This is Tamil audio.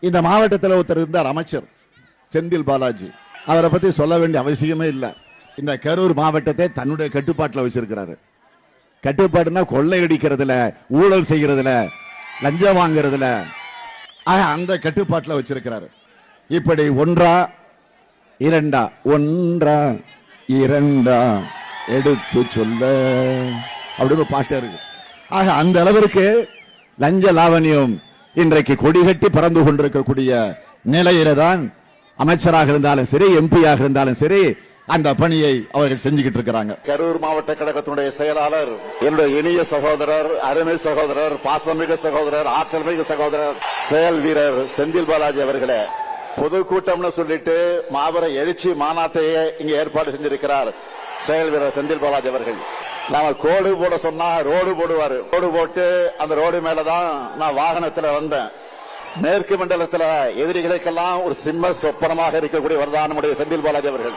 இந்த மாவட்டத்தில் ஒருத்தர் இருந்தார், அமைச்சர் செந்தில் பாலாஜி. அவரை பத்தி சொல்ல வேண்டிய அவசியமே இல்லை. இந்த கரூர் மாவட்டத்தை தன்னுடைய கட்டுப்பாட்டில் வச்சிருக்கிறாரு. கட்டுப்பாடுனா கொள்ளையடிக்கிறதுல, ஊழல் செய்யறதுல, லஞ்சம் வாங்குறதுல, அந்த கட்டுப்பாட்டில் வச்சிருக்கிறாரு. இப்படி ஒன்றா இரண்டா எடுத்து சொல்ல அப்படின்னு பாட்டு இருக்கு. ஆக அந்த அளவிற்கு லஞ்ச லாவணியம் இன்றைக்கு கொடிகட்டி பறந்து கொண்டிருக்கக்கூடிய நிலையில தான் அமைச்சராக இருந்தாலும் சரி, எம்பியாக இருந்தாலும் சரி, அந்த பணியை அவர்கள் செஞ்சுக்கிட்டு இருக்கிறாங்க. கரூர் மாவட்ட கழகத்தினுடைய செயலாளர், என்னுடைய இனிய சகோதரர், அருமை சகோதரர், பாசமிகு சகோதரர், ஆற்றல் மிகு சகோதரர், செயல் வீரர் செந்தில் பாலாஜி அவர்களே, பொதுக்கூட்டம்னு சொல்லிட்டு மாபெரும் எழுச்சி மாநாட்டையே இங்க ஏற்பாடு செஞ்சிருக்கிறார் செயல் வீரர் செந்தில் பாலாஜி அவர்கள். நாம கோடு போட சொன்னா ரோடு போடுவாரு. ரோடு போட்டு அந்த ரோடு மேலதான் நான் வாகனத்துல வந்தேன். மேற்கு மண்டலத்துல எதிரிகளுக்கெல்லாம் ஒரு சிம்ம சொப்பனமாக இருக்கக்கூடியவர் தான் நம்முடைய செந்தில் பாலாஜி அவர்கள்.